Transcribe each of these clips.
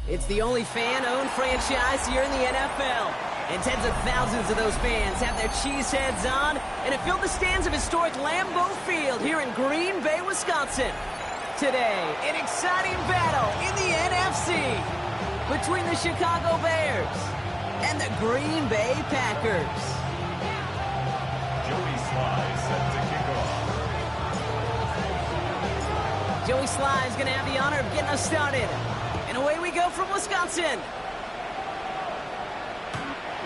It's the only fan-owned franchise here in the NFL. And tens of thousands of those fans have their cheeseheads on and have filled the stands of historic Lambeau Field here in Green Bay, Wisconsin. Today, an exciting battle in the NFC between the Chicago Bears and the Green Bay Packers. Joey Sly set to kick off. Joey Sly is going to have the honor of getting us started. And away we go from Wisconsin.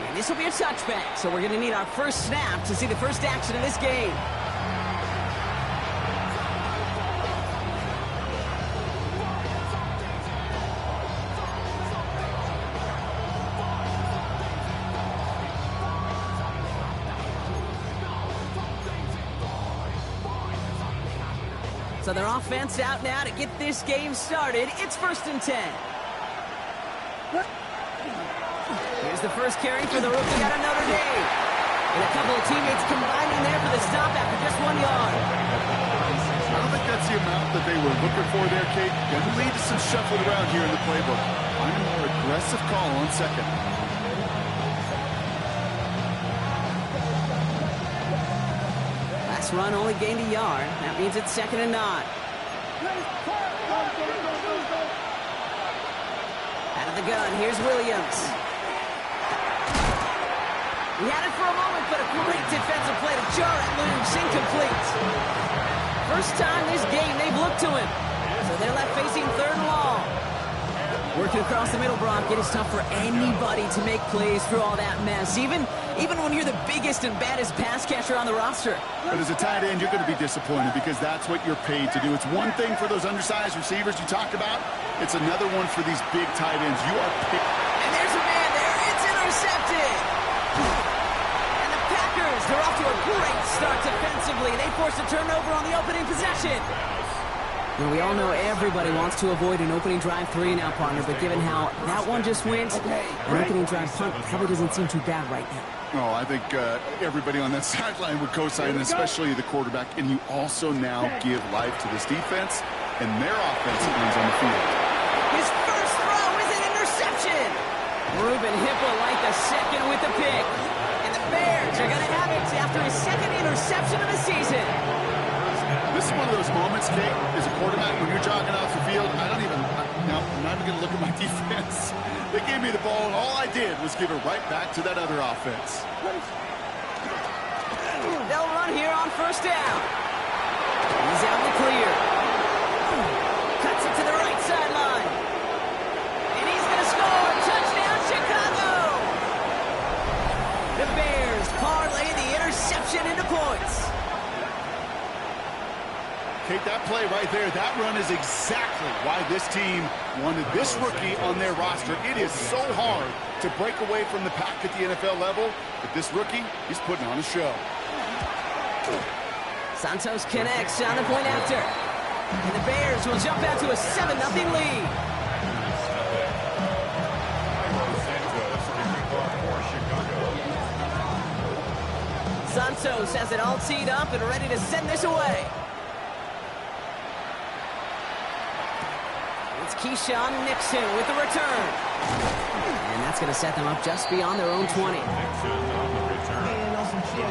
And this will be a touchback, so we're going to need our first snap to see the first action of this game. So their offense out now to get this game started. It's 1st and 10. Here's the first carry for the rookie out of Notre Dame. And a couple of teammates combining there for the stop after just 1 yard. I don't think that's the amount that they were looking for there, Kate. Going to lead to some shuffling around here in the playbook. I'm a more aggressive call on second. Last run only gained a yard. That means it's 2nd and 9. Out of the gun, here's Williams. He had it for a moment, but a great defensive play to jar it loose, incomplete. First time this game they've looked to him. So they're left facing 3rd and long. Working across the middle, Brock, it is tough for anybody to make plays through all that mess, even when you're the biggest and baddest pass catcher on the roster. But as a tight end, you're going to be disappointed because that's what you're paid to do. It's one thing for those undersized receivers you talked about. It's another one for these big tight ends. You are picked. And there's a man there. It's intercepted. And the Packers, they're off to a great start defensively. They forced a turnover on the opening possession. Well, we all know everybody wants to avoid an opening drive 3 now, partner, but given how that one just went, an opening drive punt probably doesn't seem too bad right now. Oh, I think everybody on that sideline would co-sign, especially the quarterback. And you also now give life to this defense and their offensive ones on the field. His first throw is an interception. Ruben Hippolyte the second with the pick. And the Bears are going to have it after his 2nd interception of the season. This is one of those moments, Kate, as a quarterback, when you're jogging off the field, I'm not even going to look at my defense. They gave me the ball, and all I did was give it right back to that other offense. They'll run here on 1st down. He's out in the clear. Cuts it to the right sideline. And he's going to score. Touchdown, Chicago! The Bears parlay the interception into points. Kate, that play right there, that run is exactly why this team wanted this rookie on their roster. It is so hard to break away from the pack at the NFL level, but this rookie, he's putting on a show. Santos connects on the point after. And the Bears will jump out to a 7-0 lead. Santos has it all teed up and ready to send this away. It's Keyshawn Nixon with the return. And that's going to set them up just beyond their own 20. Nixon on the return.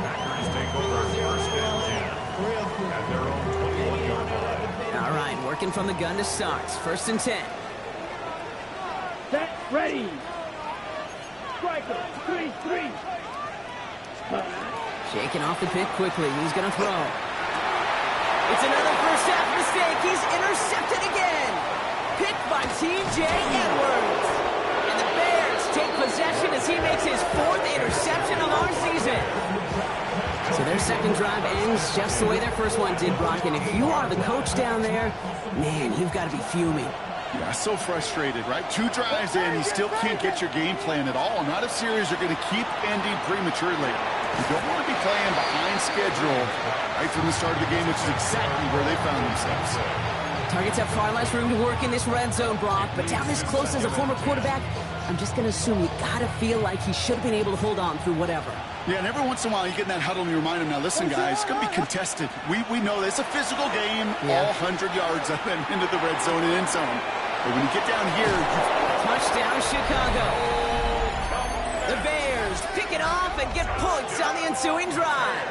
Packers take over 1st and 10 at their own 21-yard line. All right, working from the gun to start. 1st and 10. Set, ready. Striker, 3-3. Shaking off the pick quickly. He's going to throw. It's another first half mistake. He's intercepted again. Picked by T.J. Edwards. And the Bears take possession as he makes his 4th interception of our season. So their 2nd drive ends just the way their first one did, Brock. And if you are the coach down there, man, you've got to be fuming. Yeah, so frustrated, right? 2 drives in, you still can't get your game plan at all. Not if series are going to keep ending prematurely. You don't want to be playing behind schedule right from the start of the game, which is exactly where they found themselves. Targets have far less room to work in this red zone, Brock, but down this close as a former quarterback, I'm just going to assume you got to feel like he should have been able to hold on through whatever. Yeah, and every once in a while you get in that huddle and you remind him, now listen, guys, it's going to be contested. We know this. It's a physical game, all 100 yards up and into the red zone and end zone. But when you get down here... Touchdown, Chicago. The Bears pick it off and get points on the ensuing drive.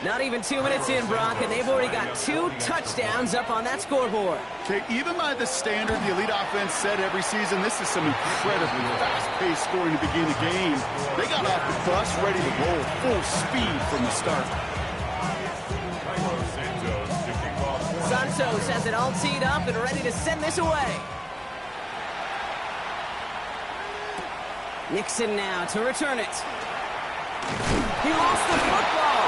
Not even 2 minutes in, Brock, and they've already got 2 touchdowns up on that scoreboard. Okay, even by the standard the elite offense set every season, this is some incredibly fast-paced scoring to begin the game. They got off the bus ready to roll full speed from the start. Santos has it all teed up and ready to send this away. Nixon now to return it. He lost the football,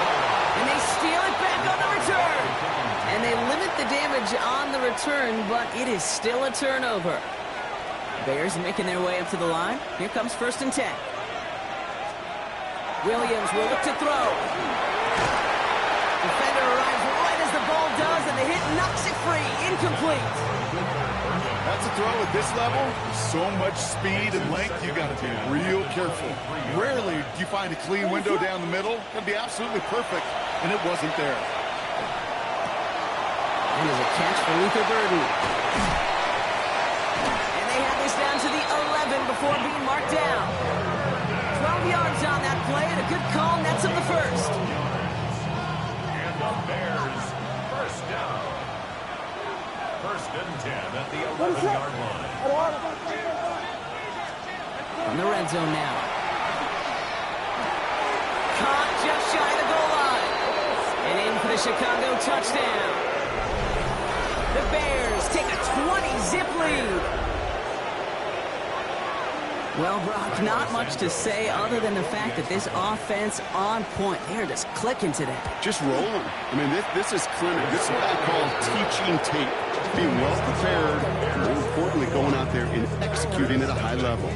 and they steal it back on the return. And they limit the damage on the return, but it is still a turnover. Bears making their way up to the line. Here comes 1st and 10. Williams will look to throw. Defender arrives right as the ball does, and the hit knocks it free. Incomplete. That's a throw at this level. So much speed and length, you got to be real careful. Rarely do you find a clean window down the middle. That'd be absolutely perfect, and it wasn't there. And there's a catch for Luther Burden. And they have this down to the 11 before being marked down. 12 yards on that play, and a good call nets up the first. And the Bears, first down. 1st and 10 at the 11-yard line. On the red zone now. Caught just shy of the goal line. And in for the Chicago touchdown. The Bears take a 20-zip lead. Well, Brock, not much to say other than the fact that this offense on point. They're just clicking today. Just rolling. I mean, this is clinic. This is what I call teaching tape. Being well prepared, and more importantly, going out there and executing at a high level.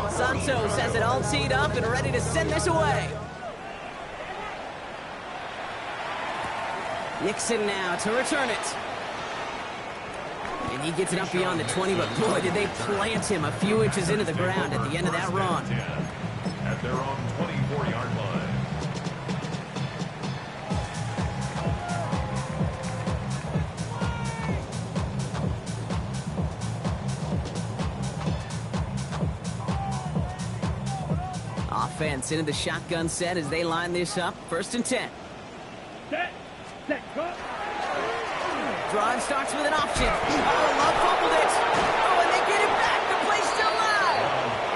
Santos has it all teed up and ready to send this away. Nixon now to return it. And he gets it up beyond the 20, but boy, did they plant him a few inches into the ground at the end of that run. At their own 24-yard line. Offense into the shotgun set as they line this up. 1st and 10. Set, go. Drive starts with an option. Oh, Love fumbled it. Oh, and they get it back. The play's still live.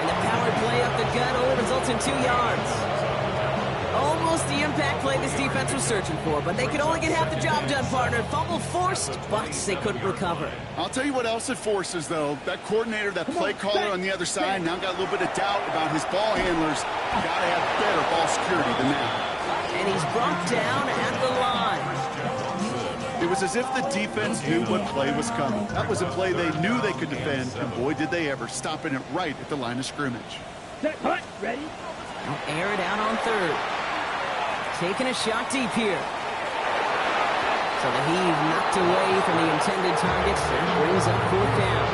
And the power play up the gut only results in 2 yards. Almost the impact play this defense was searching for, but they could only get half the job done, partner. Fumble forced, but they couldn't recover. I'll tell you what else it forces, though. That coordinator, that play caller on the other side, now got a little bit of doubt about his ball handlers. Got to have better ball security than that. And he's brought down at the line. It was as if the defense knew what play was coming. That was a play they knew they could defend, and boy, did they ever, stopping it right at the line of scrimmage. Set, hut, ready. Now air it out on 3rd. Taking a shot deep here. So the heave knocked away from the intended targets and brings up 4th down.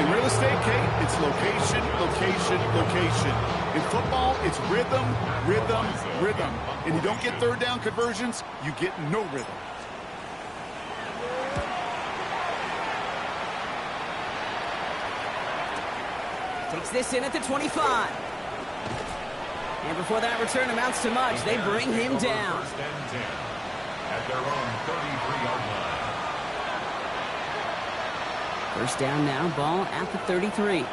In real estate, Kate, it's location, location, location. In football, it's rhythm, rhythm, rhythm. And you don't get 3rd down conversions, you get no rhythm. Takes this in at the 25. And before that return amounts to much, they bring him down. 1st and 10 at their own 33-yard line. 1st down now, ball at the 33.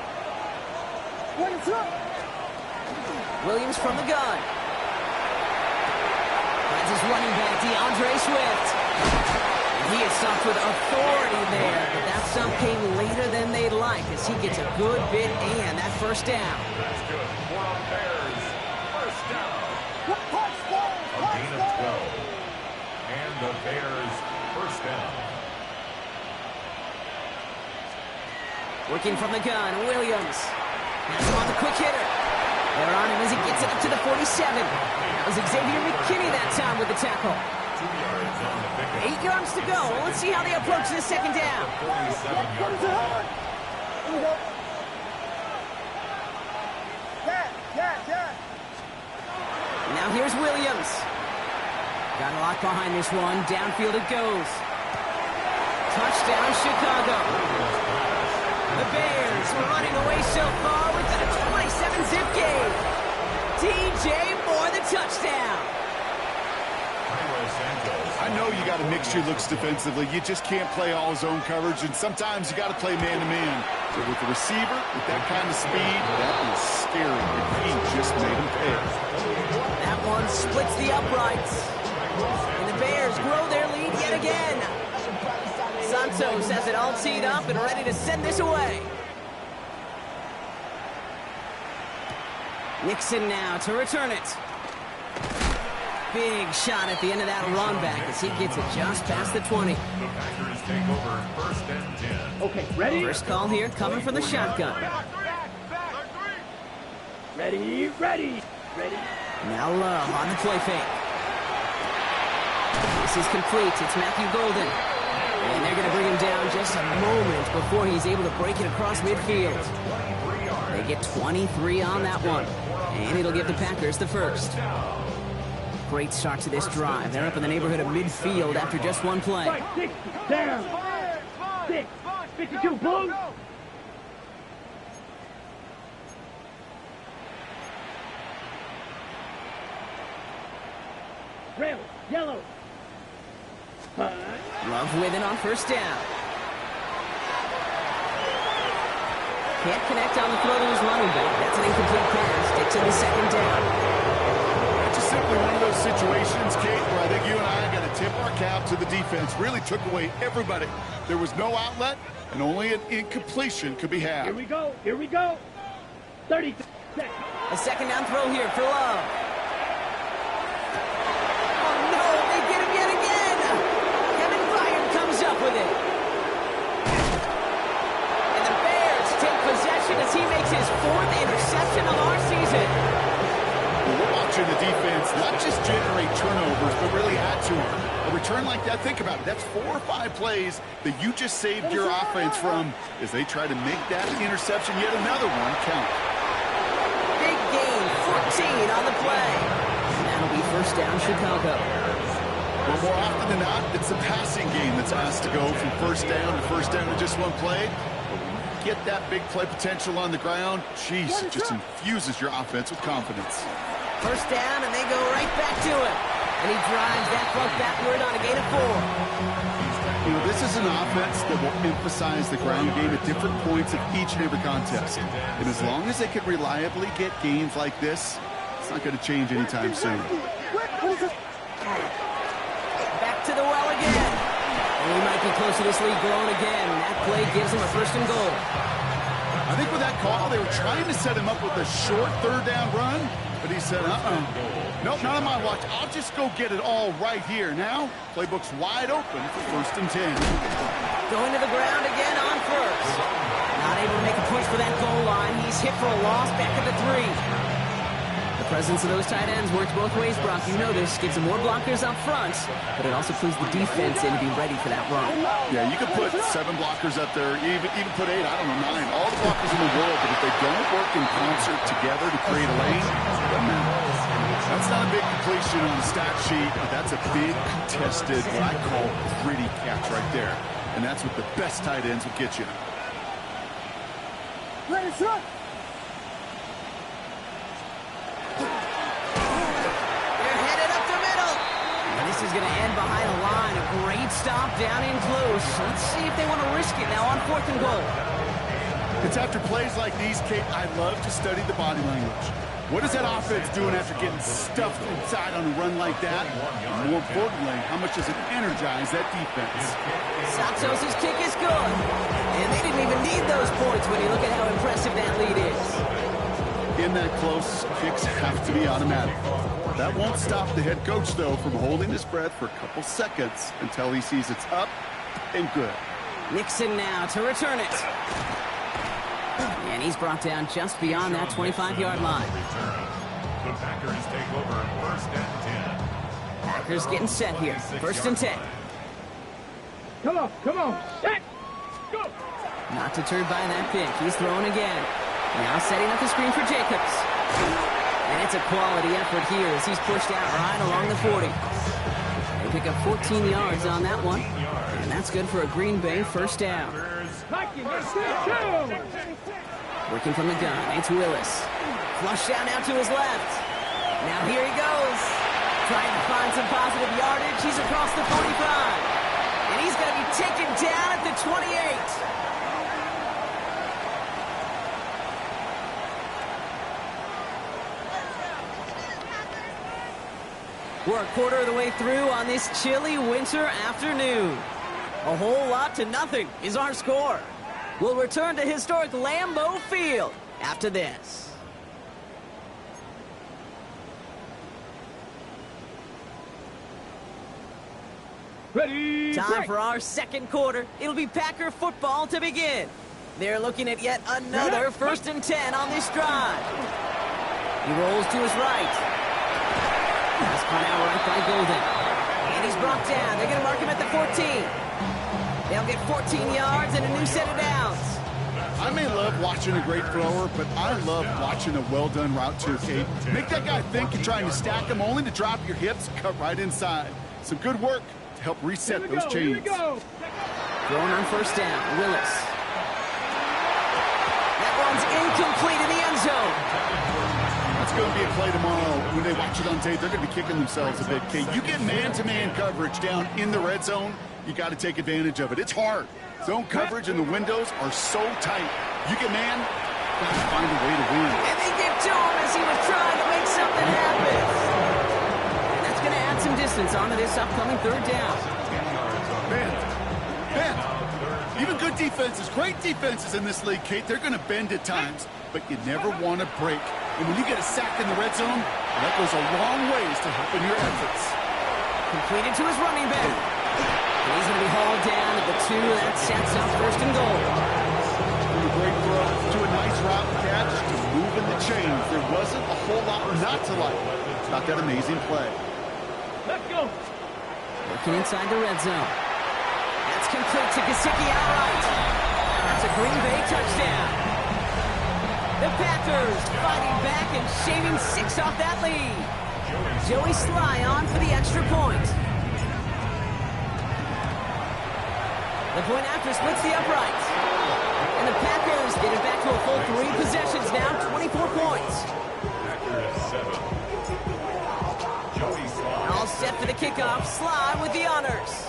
Williams from the gun. Finds his running back, DeAndre Swift. And he is stopped with authority there, but that stop came later than they'd like as he gets a good bit and that 1st down. That's good for the Bears. 1st down. A gain of 12. And the Bears 1st down. Working from the gun, Williams. Has him on the quick hitter. They're on him as he gets it up to the 47. That was Xavier McKinney that time with the tackle. 8 yards to go. Let's see how they approach this second down. Now here's Williams. Got a lot behind this one. Downfield it goes. Touchdown, Chicago. The Bears were running away so far with a 27-zip game. DJ Moore, the touchdown. I know you got to mix your looks defensively. You just can't play all zone coverage, and sometimes you got to play man-to-man. But with the receiver, with that kind of speed, that is scary. And he just made him pay. That one splits the uprights. And the Bears grow their lead yet again. Santos has it all teed up and ready to send this away. Nixon now to return it. Big shot at the end of that run back as he gets it just past the 20. The Packers take over 1st and 10. Okay, ready? First call here coming from the shotgun. Ready, ready, ready. Now Love on the play fake. This is complete. It's Matthew Golden. And they're going to bring him down just a moment before he's able to break it across midfield. They get 23 on that one. And it'll give the Packers the first. Great start to this drive. They're up in the neighborhood of midfield after just one play. 60, down. 6, 52, boom. Rail, yellow. Love with it on first down. Can't connect on the throw to his running back. That's an incomplete pass. Gets in the second down. Just simply one of those situations, Kate, where I think you and I got to tip our cap to the defense. Really took away everybody. There was no outlet, and only an incompletion could be had. Here we go, here we go. 30 seconds. A second down throw here for Love. Oh no, they get him yet again. Kevin Byard comes up with it. And the Bears take possession as he makes his 4th interception of our season. We're watching the defense not just generate turnovers, but really add to them. A return like that, think about it. That's 4 or 5 plays that you just saved your offense from as they try to make that interception, yet another one, count. Big gain, 14 on the play. And that'll be first down, Chicago. Well, more often than not, it's the passing game that's asked to go from first down to just one play. But when you get that big play potential on the ground, geez, it just infuses your offense with confidence. First down, and they go right back to it. And he drives that ball backward on a gain of 4. You know, this is an offense that will emphasize the ground game at different points of each and every contest. And as long as they can reliably get gains like this, it's not going to change anytime soon. Back to the well again. And we might be close to this lead growing again. That play gives him a 1st and goal. I think with that call, they were trying to set him up with a short 3rd down run, but he said, nope, not on my watch. I'll just go get it all right here. Now, playbook's wide open for 1st and 10. Going to the ground again on first. Not able to make a push for that goal line. He's hit for a loss back at the 3. The presence of those tight ends works both ways, Brock. You know this. Gives them more blockers up front, but it also puts the defense in to be ready for that run. Yeah, you could put 7 blockers up there, even put 8, I don't know, 9. All the blockers in the world, but if they don't work in concert together to create a lane, it doesn't matter. That's not a big completion on the stat sheet, but that's a big contested, what I call gritty catch right there. And that's what the best tight ends will get you. Let it run. They're headed up the middle. And this is going to end behind a line. A great stop down in close. Let's see if they want to risk it now on 4th and goal. It's after plays like these, Kate, I love to study the body language. What is that offense doing after getting stuffed inside on a run like that? And more importantly, how much does it energize that defense? Santos' kick is good. And they didn't even need those points when you look at how impressive that lead is. In that close, kicks have to be automatic. That won't stop the head coach, though, from holding his breath for a couple seconds until he sees it's up and good. Nixon now to return it. And he's brought down just beyond that 25-yard line. The Packers take over 1st and 10. Packers getting set here. 1st and 10. Come on, set, go. Not deterred by that pick. He's throwing again. Now setting up the screen for Jacobs. And it's a quality effort here as he's pushed out right along the 40. They pick up 14 yards on that one. And that's good for a Green Bay 1st down. Working from the gun, it's Willis. Flush out now to his left. Now here he goes. Trying to find some positive yardage. He's across the 45. And he's going to be taken down at the 28. We're a quarter of the way through on this chilly winter afternoon. A whole lot to nothing is our score. We'll return to historic Lambeau Field after this. Ready, Time break. for our 2nd quarter. It'll be Packer football to begin. They're looking at yet another 1st and 10 on this drive. He rolls to his right. That's caught out right by Golden. And he's brought down. They're going to mark him at the 14. They'll get 14 yards and a new set of downs. I may love watching a great thrower, but I love watching a well-done route too, Kate. Make that guy think you're trying to stack him only to drop your hips, cut right inside. Some good work to help reset those chains. Throwing on 1st down, Willis. That one's incomplete in the end zone. It's going to be a play tomorrow. When they watch it on tape, they're going to be kicking themselves a bit, Kate. You get man-to-man coverage down in the red zone, you got to take advantage of it. It's hard. Zone coverage and the windows are so tight. You get man, got to find a way to win. And they give to him as he was trying to make something happen. And that's going to add some distance onto this upcoming 3rd down. Bend. Even good defenses, great defenses in this league, Kate, they're going to bend at times, but you never want to break. And when you get a sack in the red zone, that goes a long ways to helping your efforts. Completed to his running back. And he's going to be hauled down at the 2. That sets up 1st and goal. From a great throw to a nice route catch to moving the chains. There wasn't a whole lot not to like about that amazing play. Let's go. Working inside the red zone. That's complete to Gesicki outright. That's a Green Bay touchdown. The Packers fighting back and shaving 6 off that lead. Joey Sly on for the extra point. The point after splits the uprights. And the Packers get it back to a full 3 possessions now, 24 points. All set for the kickoff. Sly with the honors.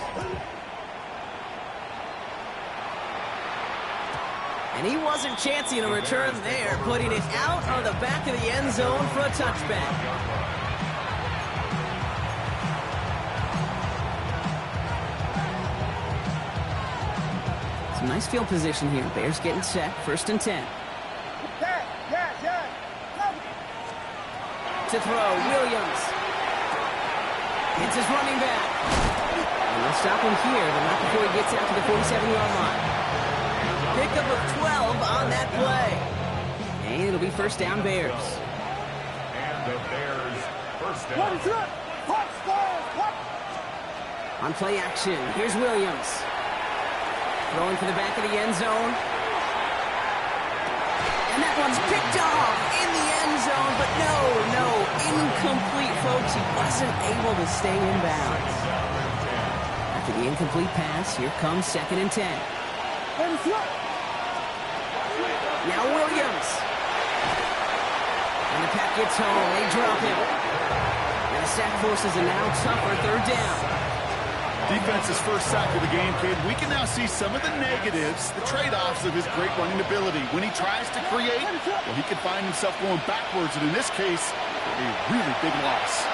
And he wasn't chancing a return there, putting it out on the back of the end zone for a touchback. Some nice field position here. Bears getting set. 1st and 10. To throw, Williams. It's his running back. And they'll stop him here, but not before he gets out to the 47-yard line. Pickup of 12 on that play. And it'll be 1st down Bears. And the Bears 1st down. On play action, here's Williams. Throwing to the back of the end zone. And that one's picked off in the end zone, but no, incomplete, folks. He wasn't able to stay in bounds. After the incomplete pass, here comes 2nd and 10. Now Williams. And the Pack gets home. They drop him. And the sack forces a now tougher 3rd down. Defense's first sack of the game, kid. We can now see some of the negatives, the trade-offs of his great running ability. When he tries to create, well, he can find himself going backwards, and in this case, a really big loss.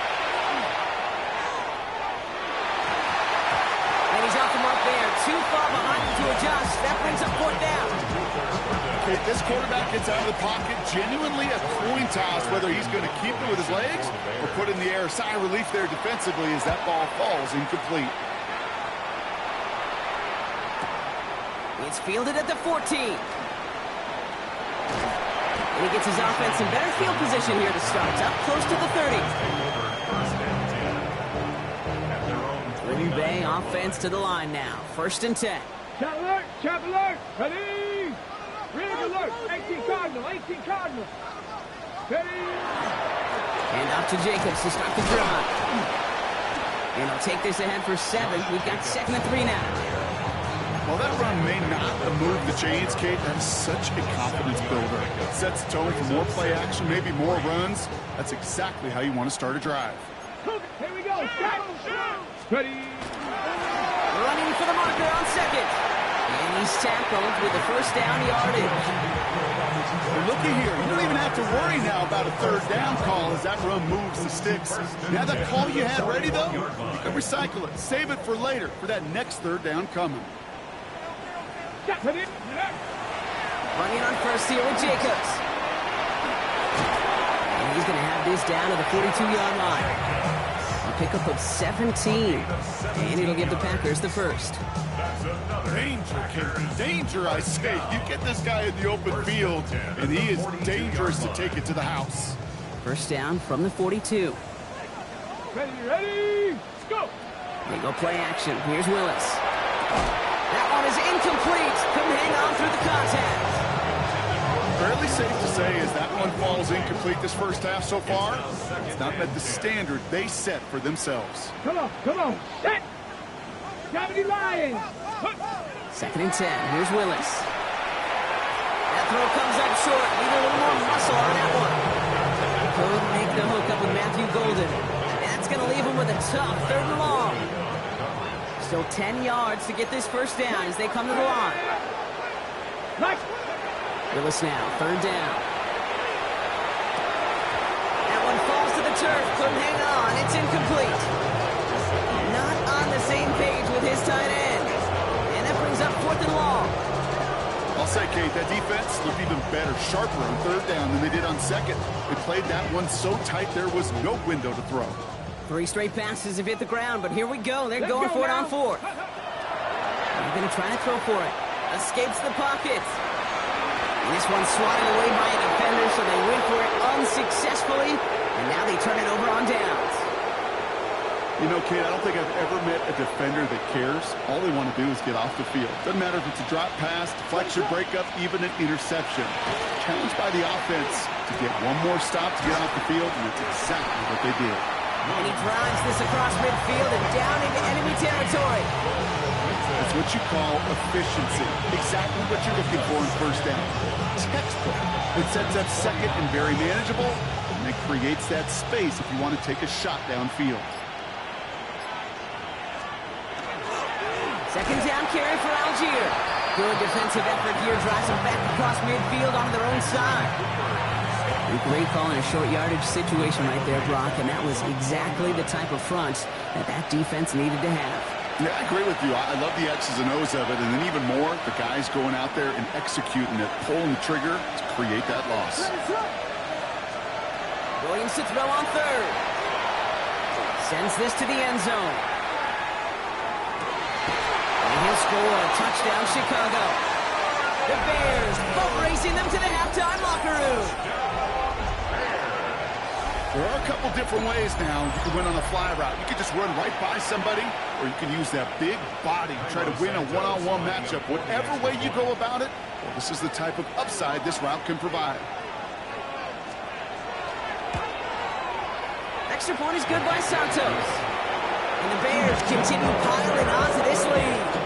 And he's off the mark there. Too far behind him to adjust. That brings up 4th down. If this quarterback gets out of the pocket, genuinely a coin toss whether he's going to keep it with his legs or put in the air. Sigh of relief there defensively as that ball falls incomplete. It's fielded at the 14. And he gets his offense in better field position here to start. It's up close to the 30. Green Bay offense to the line now. 1st and 10. Chap alert, chap alert. Ready? Rig alert. 18 Cardinal, 18 Cardinal. Ready? And off to Jacobs to start the drive. And he'll take this ahead for 7. We've got 2nd and 3 now. Well, that run may not move the chains, Kate. That is such a confidence builder. It sets the tone for more play action, maybe more runs. That's exactly how you want to start a drive. Here we go. Ready? Running for the marker on 2nd. And he's tackled with the 1st down yardage. Well, looky here. You don't even have to worry now about a 3rd down call as that run moves the sticks. Now that call you had ready, though, you can recycle it. Save it for later for that next 3rd down coming. Running on 1st here with Jacobs. And he's going to have this down to the 42-yard line. A pickup of 17. And it'll give the Packers the 1st. Danger, Kate. Danger, I say. You get this guy in the open field, and he is dangerous to take it to the house. 1st down from the 42. Ready? Let's go. They go play action. Here's Willis. That one is incomplete. Couldn't hang on through the contact. Fairly safe to say as that one falls incomplete this 1st half so far, it's not met the standard they set for themselves. Come on. Set. Gravity Lions. 2nd and 10. Here's Willis. That throw comes up short. Need a little more muscle on that one. Could make the hook up with Matthew Golden. That's going to leave him with a tough 3rd and long. Still 10 yards to get this 1st down as they come to the line. Nice. Willis now, 3rd down. That one falls to the turf. Couldn't hang on. It's incomplete. Not on the same page with his tight end. And that brings up 4th and long. I'll say, Kate, that defense looked even better, sharper on 3rd down than they did on 2nd. They played that one so tight there was no window to throw. 3 straight passes have hit the ground, but here we go. They're going for it on 4th. They're going to try to throw for it. Escapes the pocket. This one's swatted away by a defender, so they went for it unsuccessfully, and now they turn it over on downs. You know, Kate, I don't think I've ever met a defender that cares. All they want to do is get off the field. Doesn't matter if it's a drop pass, deflection, breakup, even an interception. Challenged by the offense to get one more stop to get off the field, and that's exactly what they did. And he drives this across midfield and down into enemy territory. That's what you call efficiency. Exactly what you're looking for in 1st down. Textbook. It sets up 2nd and very manageable, and it creates that space if you want to take a shot downfield. 2nd down carry for Algier. Good defensive effort here, drives them back across midfield onto their own side. Great call in a short yardage situation right there, Brock, and that was exactly the type of front that defense needed to have. Yeah, I agree with you. I love the X's and O's of it, and then even more, the guys going out there and executing it, pulling the trigger to create that loss. Williams to throw on 3rd. Sends this to the end zone. And he'll score. Touchdown, Chicago. The Bears boat racing them to the halftime locker room. There are a couple different ways now you can win on a fly route. You can just run right by somebody, or you can use that big body, try to win a one-on-one matchup. Whatever way you go about it, well, this is the type of upside this route can provide. Extra point is good by Santos. And the Bears continue piling on to this lead.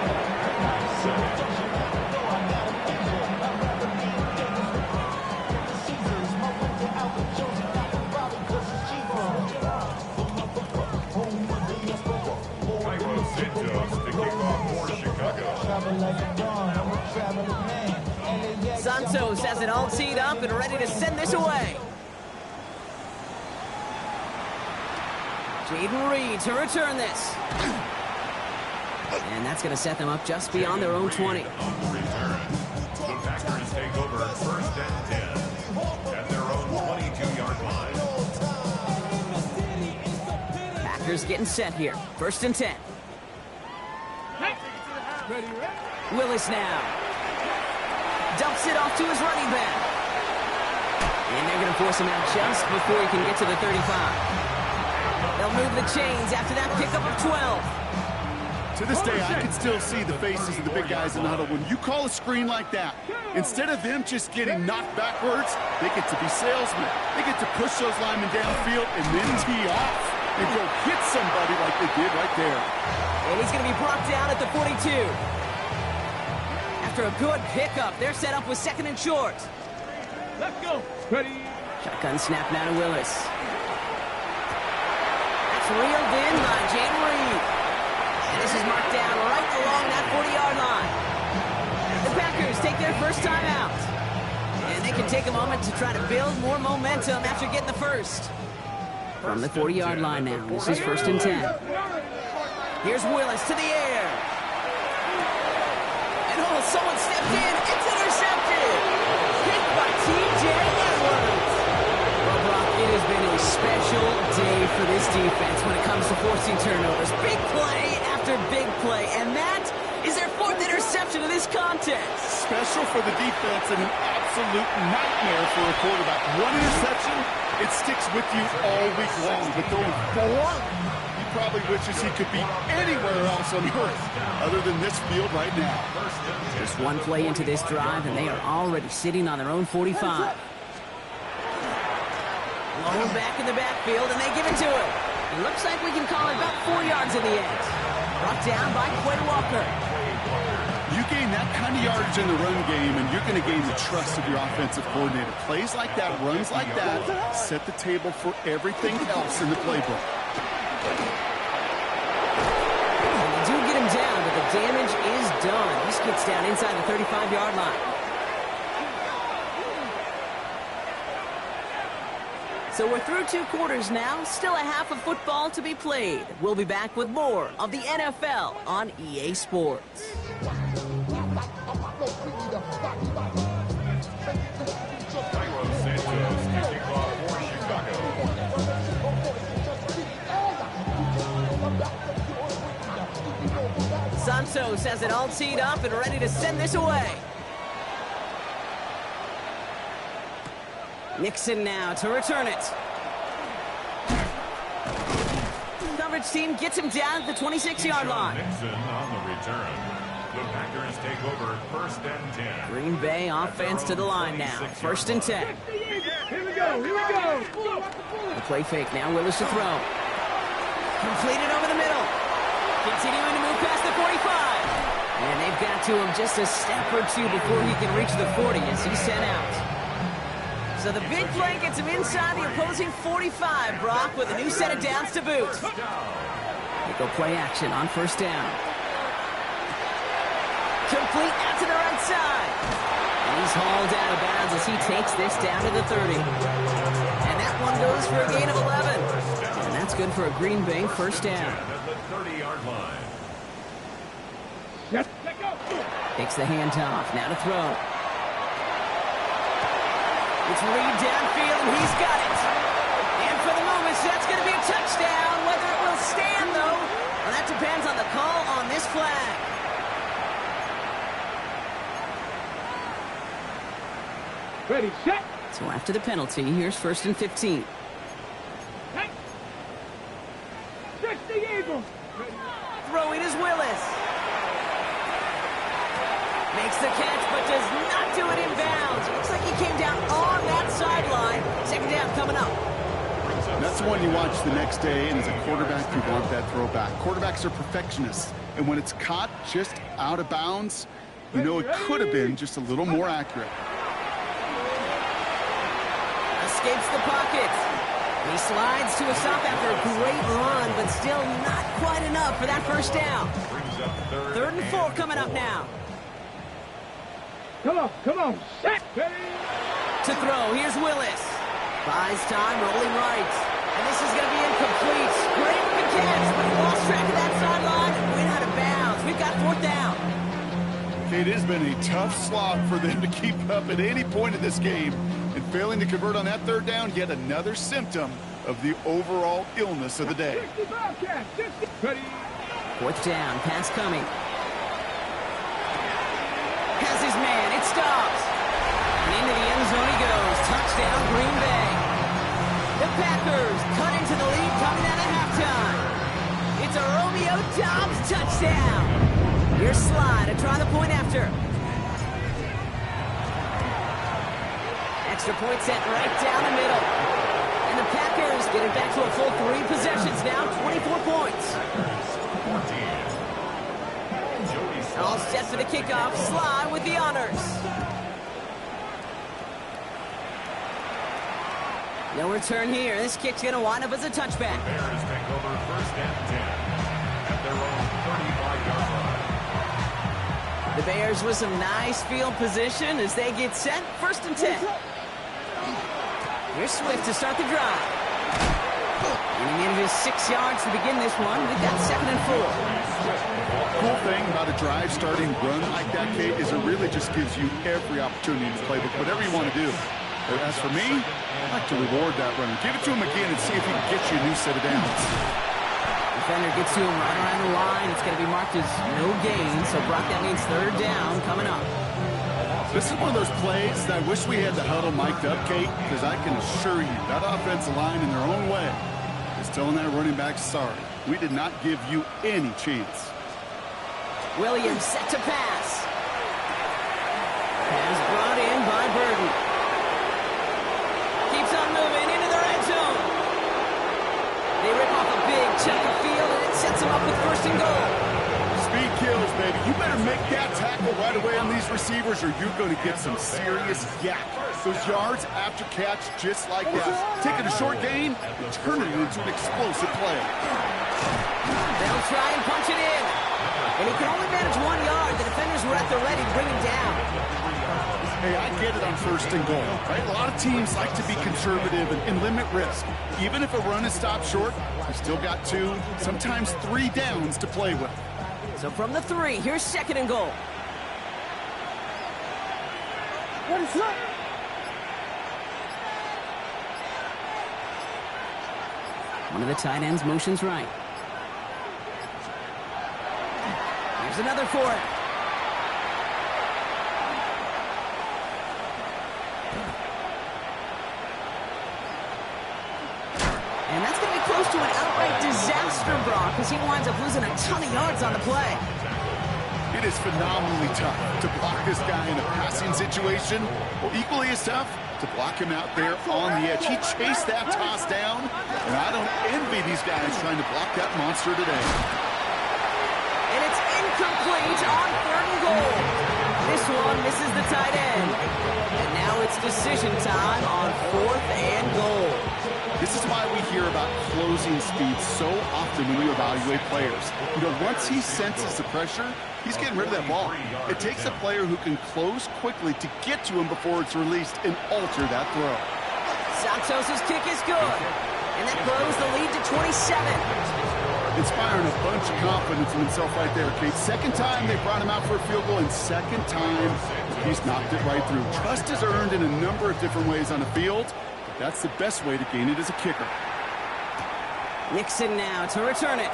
Santos has it all teed up and ready to send this away. Jaden Reed to return this. And that's going to set them up just beyond their own 20. The Packers take over 1st and 10 at their own 22-yard line. Packers getting set here. 1st and 10. Willis now. Dumps it off to his running back. And they're going to force him out just before he can get to the 35. They'll move the chains after that pickup of 12. To this day, I can still see the faces of the big guys in the huddle. When you call a screen like that, instead of them just getting knocked backwards, they get to be salesmen. They get to push those linemen downfield and then tee off and go hit somebody like they did right there. And he's going to be brought down at the 42. After a good pickup, they're set up with 2nd and short. Let's go. Ready. Shotgun snap now to Willis. That's reeled in by Jane Reed. And this is marked down right along that 40-yard line. The Packers take their first time out. And they can take a moment to try to build more momentum after getting the first. From the 40-yard line now, this is 1st and 10. Here's Willis to the air. And oh, someone stepped in. It's intercepted. Picked by T.J. Edwards. Well, Brock, it has been a special day for this defense when it comes to forcing turnovers. Big play after big play. And that is their 4th interception of this contest. Special for the defense and an absolute nightmare for a quarterback. One interception, it sticks with you all week long. But throwing 4, he probably wishes he could be anywhere else on earth other than this field right now. Just one play into this drive, and they are already sitting on their own 45. Low back in the backfield, and they give it to him. It looks like we can call it about 4 yards in the end. Brought down by Quay Walker. You gain that kind of yardage in the run game, and you're going to gain the trust of your offensive coordinator. Plays like that, runs like that, set the table for everything else in the playbook. And they do get him down, but the damage is done. This gets down inside the 35-yard line. So we're through 2 quarters now. Still a half of football to be played. We'll be back with more of the NFL on EA Sports. Santos has it all teed up and ready to send this away. Nixon now to return it. Coverage team gets him down at the 26-yard line. Nixon on the return. The Packers take over 1st and 10. Green Bay offense to the line now. 1st and 10. Here we go. Here we go. The play fake now. Willis to throw. Completed over the middle. Continuing to move past the 45. And they've got to him just a step or 2 before he can reach the 40 as he's sent out. So the big play gets him inside the opposing 45, Brock, with a new set of downs to boot. They go play action on 1st down. Complete out to the right side. And he's hauled out of bounds as he takes this down to the 30. And that one goes for a gain of 11. And that's good for a Green Bay 1st down. At the 30-yard line. Yes, let go. Takes the handoff. Now to throw. It's Reed downfield, and he's got it. And for the moment, that's going to be a touchdown. Whether it will stand, though, well, that depends on the call on this flag. Ready, set. So after the penalty, here's 1st and 15. Hey. 60 Eagles. Throwing is Willis. Makes the catch, but does not do it in bounds. Looks like he came down on that sideline. 2nd down coming up. That's the one you watch the next day, and as a quarterback, you want that throw back. Quarterbacks are perfectionists, and when it's caught just out of bounds, you know it could have been just a little more accurate. Escapes the pocket. He slides to a stop after a great run, but still not quite enough for that 1st down. 3rd and 4 coming up now. Come on, set. Ready. To throw, here's Willis. Buys time, rolling right. And this is going to be incomplete. Great looking catch, but he lost track of that sideline and went out of bounds. We've got 4th down. It has been a tough slog for them to keep up at any point in this game. And failing to convert on that 3rd down, yet another symptom of the overall illness of the day. 65 catch. 60. Ready. 4th down, pass coming. Has his man, it stops. And into the end zone he goes. Touchdown. touchdown, Green Bay. The Packers cut into the lead coming out of halftime. It's a Romeo Doubs touchdown. Here's Sly to try the point after. Extra point set right down the middle. And the Packers get it back to a full 3 possessions now, 24 points. All set for the kickoff. Sly with the honors. No return here. This kick's going to wind up as a touchback. The Bears take over 1st and 10 at their own 35-yard line. The Bears with some nice field position as they get set. 1st and 10. Here's Swift to start the drive. Getting in his 6 yards to begin this one. We've got 2nd and 4. Cool thing about a drive starting run like that, Kate, is it really just gives you every opportunity to play with whatever you want to do. But as for me, I like to reward that runner. Give it to him again and see if he can get you a new set of downs. Defender gets to him right around the line. It's going to be marked as no gain. So, Brock, that means 3rd down coming up. This is one of those plays that I wish we had the huddle mic'd up, Kate, because I can assure you that offensive line in their own way is telling that running back, sorry, we did not give you any chance. Williams set to pass. Pass brought in by Burton. Keeps on moving into the red zone. They rip off a big chunk of field, and it sets them up with 1st and goal. Speed kills, baby. You better make that tackle right away on these receivers or you're going to get some serious yak. Those yards after catch just like that. Taking a short gain and turning it into an explosive play. They'll try and punch it in. And he can only manage 1 yard. The defenders were at the ready to bring him down. Hey, I get it on 1st and goal, right? A lot of teams like to be conservative and limit risk. Even if a run is stopped short, you still got 2, sometimes 3 downs to play with. So from the 3, here's 2nd and goal. What is up? One of the tight ends motions right. Here's another for it. And that's going to be close to an outright disaster, Brock, because he winds up losing a ton of yards on the play. It is phenomenally tough to block this guy in a passing situation. Well, equally as tough to block him out there on the edge. He chased that toss down, and I don't envy these guys trying to block that monster today. And it's incomplete on 3rd and goal. This one misses the tight end. And now it's decision time on 4th and goal. This is why we hear about closing speed so often when we evaluate players. You know, once he senses the pressure, he's getting rid of that ball. It takes a player who can close quickly to get to him before it's released and alter that throw. Santos' kick is good. And that grows the lead to 27. Inspiring a bunch of confidence in himself right there, Kate. 2nd time they brought him out for a field goal, and 2nd time he's knocked it right through. Trust is earned in a number of different ways on the field. That's the best way to gain it as a kicker. Nixon now to return it.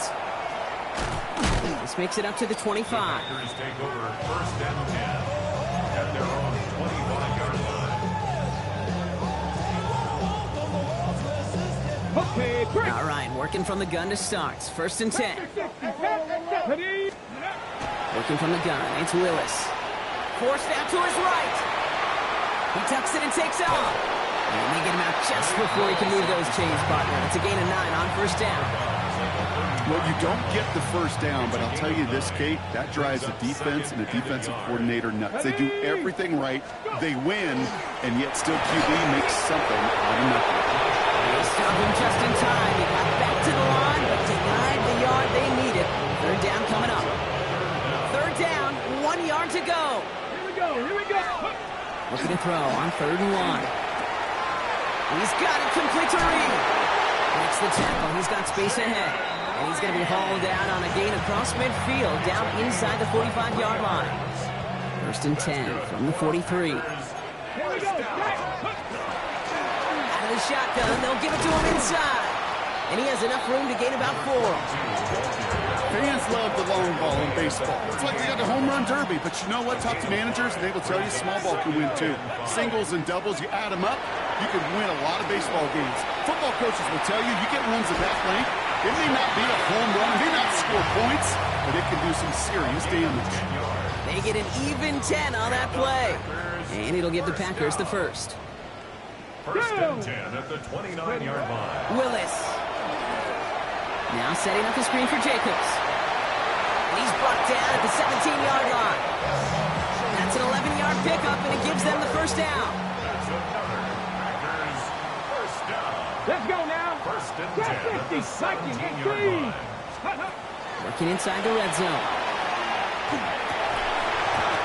This makes it up to the 25. Packers take over 1st and 10 at their own 25-yard line. Okay, break. All right, working from the gun to start. 1st and 10. Ready? Working from the gun, it's Willis. Forced out to his right. He tucks it and takes off. And they get him out just before he can move those chains, partner. It's a gain of 9 on 1st down. Well, you don't get the 1st down, but I'll tell you this, Kate, that drives the defense and the defensive coordinator nuts. They do everything right, they win, and yet still QB makes something out of nothing. They stop him just in time. He got back to the line, but denied the yard they needed. 3rd down coming up. 3rd down, 1 yard to go. Here we go, here we go. Looking to throw on 3rd and 1. He's got it complete to Reed. Makes the tackle. He's got space ahead. And he's going to be hauled down on a gain across midfield, down inside the 45-yard line. 1st and 10 from the 43. Here we go. Out of the shotgun, they'll give it to him inside. And he has enough room to gain about 4. Fans love the long ball in baseball. It's like they got the home run derby, but you know what? Talk to managers, and they will tell you small ball can win too. Singles and doubles, you add them up, you can win a lot of baseball games. Football coaches will tell you, you get runs of that length, it may not be a home run, it may not score points, but it can do some serious damage. They get an even 10 on that play. And it'll give the Packers the first. First and 10 at the 29-yard line. Willis. Now setting up the screen for Jacobs. And he's brought down at the 17-yard line. That's an 11-yard pickup, and it gives them the first down. That's another Packers first down. Let's go now. First and 10 at the 17-yard line. Working inside the red zone.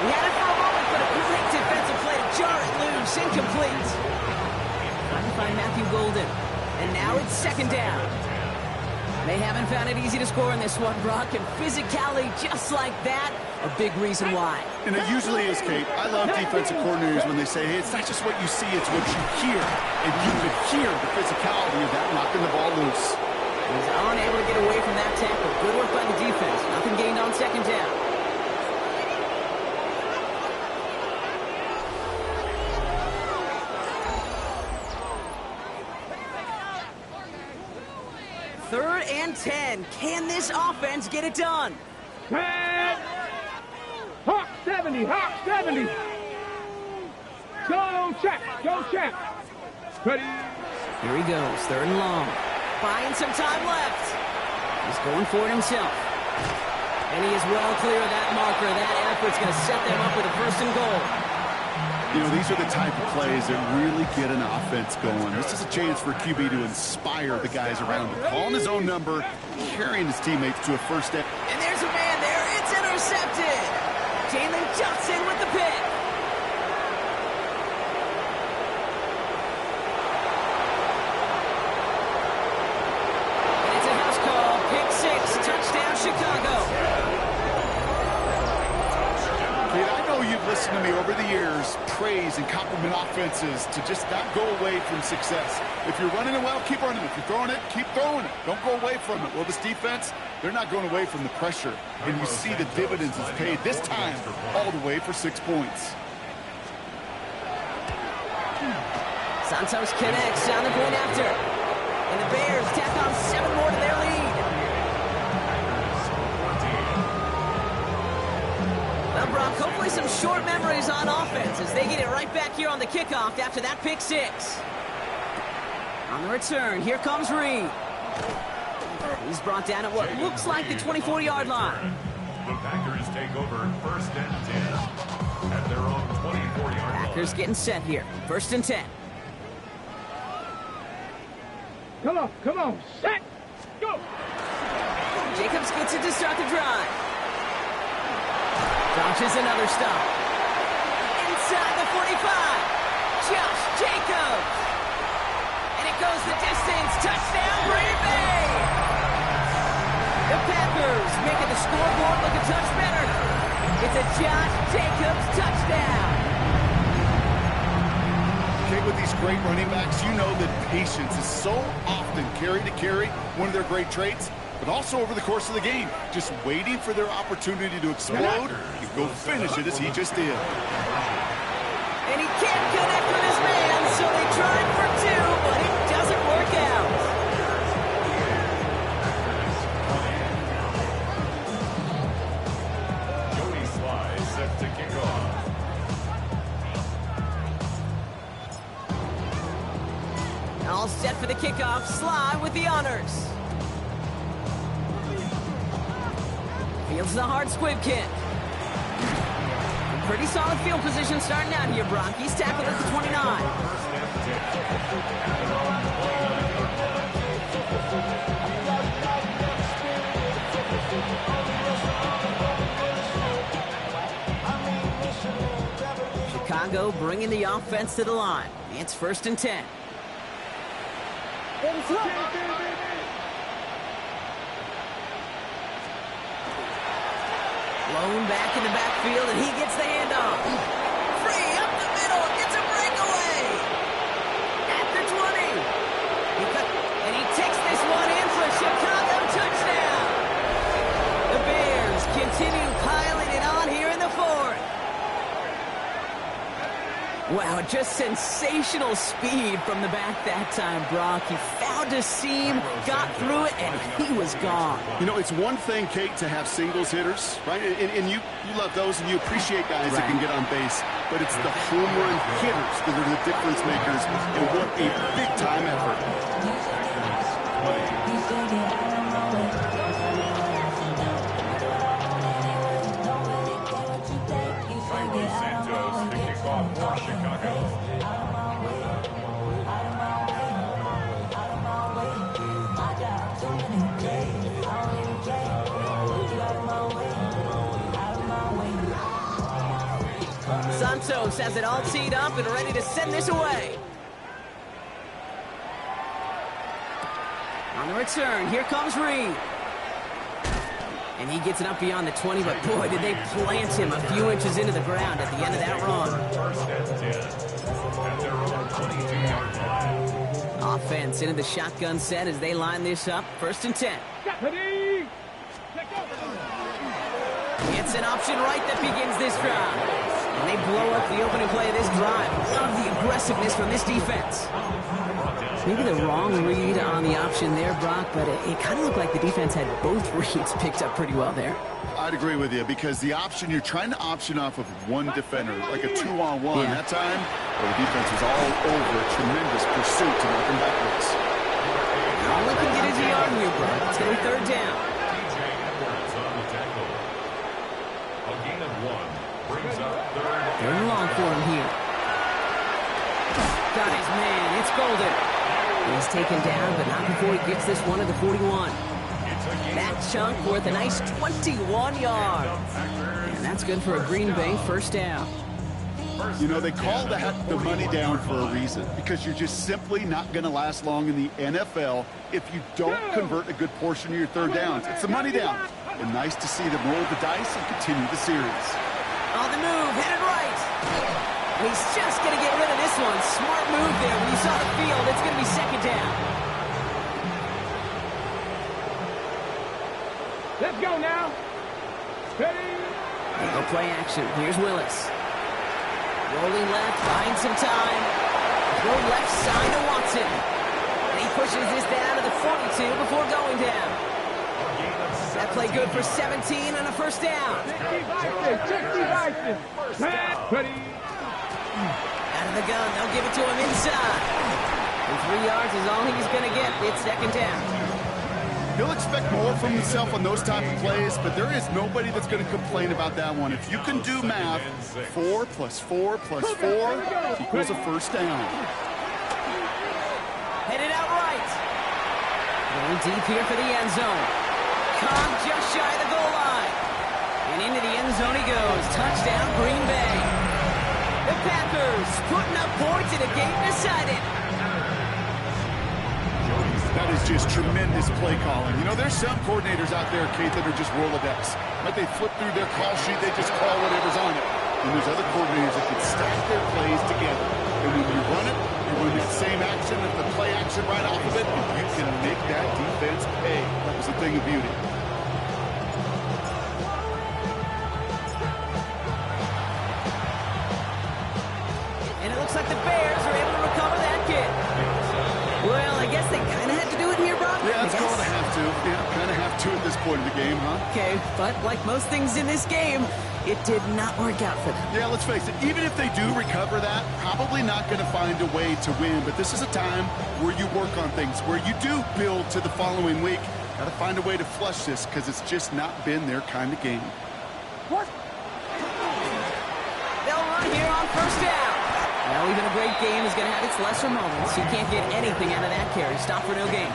We had it for a moment, but a great defensive play to jar it loose. Incomplete. Trying to find Matthew Golden. And now it's second down. They haven't found it easy to score in this one, Brock, and physicality just like that, a big reason why. And it usually is, Kate. I love defensive coordinators when they say, hey, it's not just what you see, it's what you hear. And you could hear the physicality of that knocking the ball loose. He's unable to get away from that tackle. Good work by the defense. Nothing gained on second down. Third and 10. Can this offense get it done? Hawk 70, Hawk 70. Go check. Ready. Here he goes, third and long. Buying some time left. He's going for it himself. And he is well clear of that marker. That effort's going to set them up with a first and goal. You know, these are the type of plays that really get an offense going. This is a chance for QB to inspire the guys around him. Calling his own number, carrying his teammates to a first down. And there's a man there. It's intercepted. Jalen Johnson with the pick. And it's a house call. Pick six. Touchdown, Chicago. Kate, I know you've listened to me over the years praise and compliment offenses to just not go away from success. If you're running it well, keep running it. If you're throwing it, keep throwing it. Don't go away from it. Well, this defense, they're not going away from the pressure. And you see the dividends it's paid this time all the way for 6 points. Santos connects on the point after. And the Bears tack on 7 more to their lead. Well, Brock, hopefully some short memories on offense as they get it right back here on the kickoff after that pick six. On the return, here comes Reed. He's brought down at what looks like the 24-yard line. The Packers take over first and 10 at their own 24-yard line. Packers getting set here. First and 10. Come on, set, go. Jacobs gets it to start the drive. Launches another stop. Inside the 45. Josh Jacobs. And it goes the distance. Touchdown, Green Bay. The Packers making the scoreboard look a touch better. It's a Josh Jacobs touchdown. Okay, with these great running backs, you know that patience is so often carry to carry, one of their great traits, but also over the course of the game, just waiting for their opportunity to explode and go finish it as he just did. And he can't connect with his man, so they tried for 2, but it doesn't work out. Jody Sly set to kick off. All set for the kickoff. Sly with the honors. Fields the hard squib kick. Pretty solid field position starting out here, Brock. He's tackled at the 29. Chicago bringing the offense to the line. It's first and 10. Blown back in the backfield, and he gets the handoff. Free up the middle. It's a breakaway. At the 20. And he takes this one in for a Chicago touchdown. The Bears continue piling it on here in the fourth. Wow, just sensational speed from the back that time, Brock. He found a seam, got through it, and he was gone. You know, it's one thing, Kate, to have singles hitters, right? And you love those, and you appreciate guys that can get on base. But it's the home run hitters that are the difference makers, and what a big-time effort. Santos has it all teed up and ready to send this away. On the return, here comes Reed. And he gets it up beyond the 20, but boy, did they plant him a few inches into the ground at the end of that run. Offense into the shotgun set as they line this up. 1st and 10. It's an option right that begins this drive. And they blow up the opening play of this drive. Love the aggressiveness from this defense. Maybe the wrong read on the option there, Brock, but it kind of looked like the defense had both reads picked up pretty well there. I'd agree with you, because the option, you're trying to option off of one defender, like a 2-on-1. That time, the defense was all over a tremendous pursuit to knock him backwards. All they can get is a yard here, Brock. It's going to be 3rd down. Third and long for him here. Got his man. It's Golden. He's taken down, but not before he gets this one to the 41. That chunk worth a nice 21 yards. And that's good for a Green Bay 1st down. You know, they call that the money down for a reason, because you're just simply not going to last long in the NFL if you don't convert a good portion of your 3rd downs. It's the money down. And nice to see them roll the dice and continue the series. On the move, headed right. He's just going to get rid of this one. Smart move there. When you saw the field, it's going to be 2nd down. Let's go now. Ready? They go play action. Here's Willis. Rolling left, buying some time. Throw left side to Watson. And he pushes this down to the 42 before going down. That play good for 17 and a 1st down. Ready? Out of the gun, they'll give it to him inside. And 3 yards is all he's going to get. It's 2nd down. He'll expect more from himself on those type of plays, but there is nobody that's going to complain about that one. If you can do math, 4 + 4 + 4 equals a 1st down. Headed out right. Going deep here for the end zone. Cobb just shy of the goal line. And into the end zone he goes. Touchdown, Green Bay. The Packers putting up points in a game decided. That is just tremendous play calling. You know, there's some coordinators out there, Kate, that are just Rolodex. Right? They flip through their call sheet, they just call whatever's on it. And there's other coordinators that can stack their plays together. And when you run it, you run that same action, and the play action right off of it, and you can make that defense pay. That was a thing of beauty. And it looks like the Bears are able to recover that kick. Well, I guess they kind of had to do it here, Brock. Yeah, it's going to have to. Yeah, kind of have to at this point in the game, huh? Okay, but like most things in this game, it did not work out for them. Yeah, let's face it, even if they do recover that, probably not going to find a way to win. But this is a time where you work on things, where you do build to the following week. Got to find a way to flush this, because it's just not been their kind of game. What? They'll run here on 1st down. Well, even a great game is going to have its lesser moments. You can't get anything out of that carry. Stop for no gain.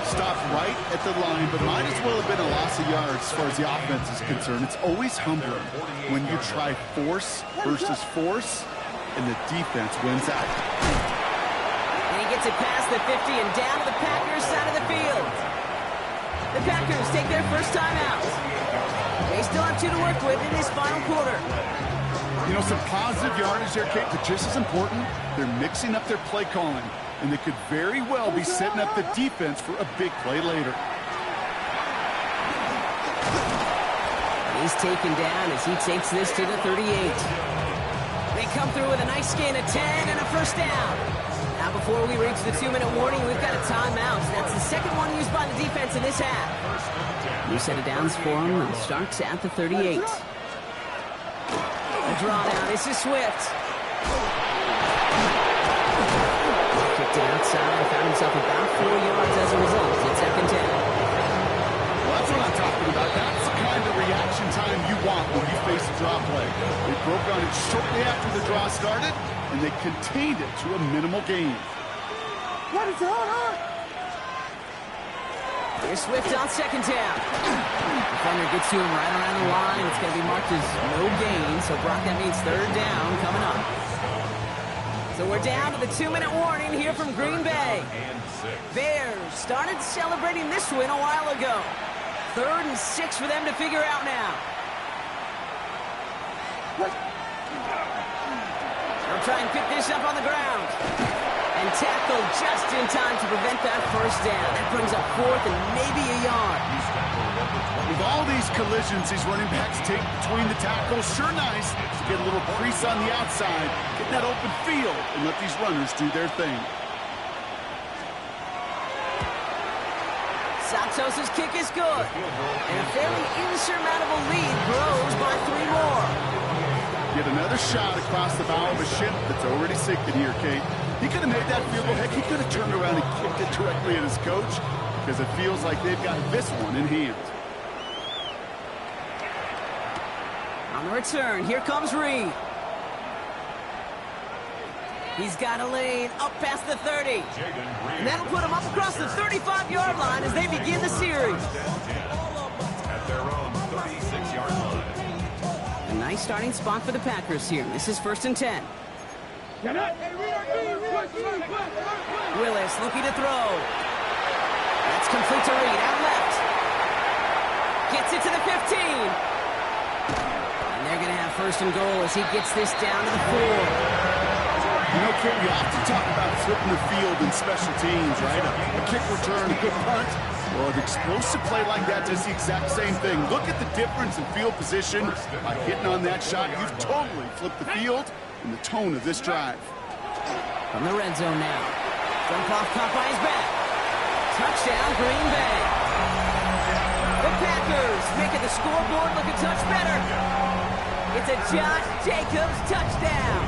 Stopped right at the line, but might as well have been a loss of yards as far as the offense is concerned. It's always humbling when you try force versus force, and the defense wins out. And he gets it past the 50 and down to the Packers side of the field. The Packers take their 1st time out. They still have 2 to work with in this final quarter. You know, some positive yardage there, Kate, but just as important, they're mixing up their play calling, and they could very well be setting up the defense for a big play later. He's taken down as he takes this to the 38. They come through with a nice gain of 10 and a first down. Now before we reach the 2-minute warning, we've got a timeout. That's the second one used by the defense in this half. New set of downs for them and starts at the 38. A draw now. This is Swift. Kicked it outside. Found himself about 4 yards as a result. It's second down. Well, that's what I'm talking about. That's the kind of reaction time you want when you face a draw play. They broke on it shortly after the draw started, and they contained it to a minimal gain. What is on? Here's Swift on second down. Defender gets to him right around the line. It's going to be marked as no gain, so Brock, that means third down coming up. So we're down to the 2-minute warning here from Green Bay. Bears started celebrating this win a while ago. 3rd and 6 for them to figure out now. They'll try and pick this up on the ground. And tackle just in time to prevent that first down. That brings up 4th and maybe a yard. With all these collisions these running backs take between the tackles, sure nice to get a little crease on the outside, get that open field, and let these runners do their thing. Santos' kick is good. And a fairly insurmountable lead grows by 3 more. Get another shot across the bow of a ship that's already sinking here, Kate. He could have made that field goal. Heck, he could have turned around and kicked it directly at his coach because it feels like they've got this one in hand. On the return, here comes Reed. He's got a lane up past the 30. And that'll put him up across the 35-yard line as they begin the series. At their own 36-yard line. A nice starting spot for the Packers here. This is 1st and 10. Willis looking to throw. That's complete to Reed, out left. Gets it to the 15. And they're going to have 1st and goal as he gets this down to the 4. You know, Kate, we often talk about flipping the field in special teams, right? A kick return, a good punt. Well, an explosive play like that does the exact same thing. Look at the difference in field position. By hitting on that shot, you've totally flipped the field and the tone of this drive. From the red zone now. Dump off caught by his back. Touchdown, Green Bay. The Packers making the scoreboard look a touch better. It's a Josh Jacobs touchdown.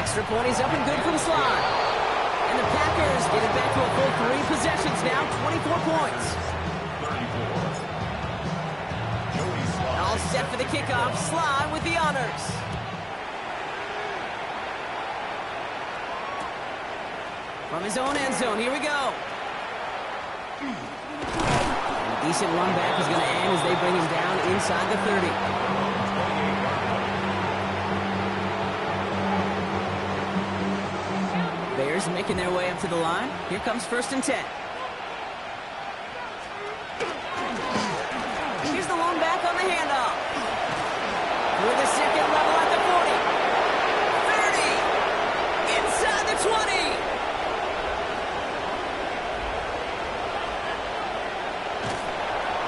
Extra point, he's up and good from Slide. And the Packers get it back to a full 3 possessions now, 24 points. 34. All set for the kickoff. Slide with the honors. From his own end zone, here we go. A decent run back is going to end as they bring him down inside the 30. Bears making their way up to the line. Here comes 1st and 10. Here's the lone back on the handoff. With a second level at the 40. 30. Inside the 20.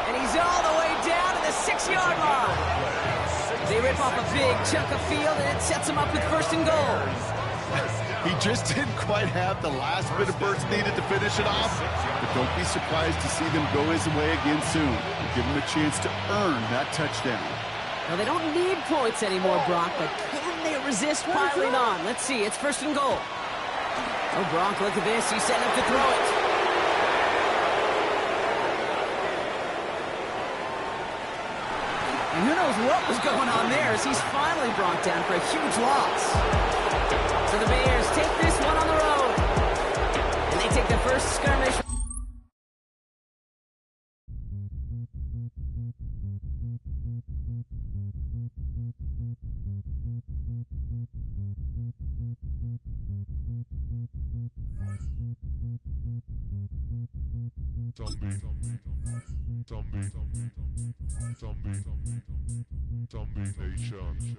And he's all the way down to the 6-yard line. They rip off a big chunk of field, and it sets them up with 1st and goal. He just didn't quite have the last bit of burst needed to finish it off, but don't be surprised to see them go his way again soon. Give him a chance to earn that touchdown. Well, they don't need points anymore, Brock, but can they resist piling on? Let's see, it's 1st and goal. Oh, Brock, look at this. He's setting up to throw it. And who knows what was going on there as he's finally brought down for a huge loss. So the Bears take this one on the road. And they take the first skirmish. Zombie Nation.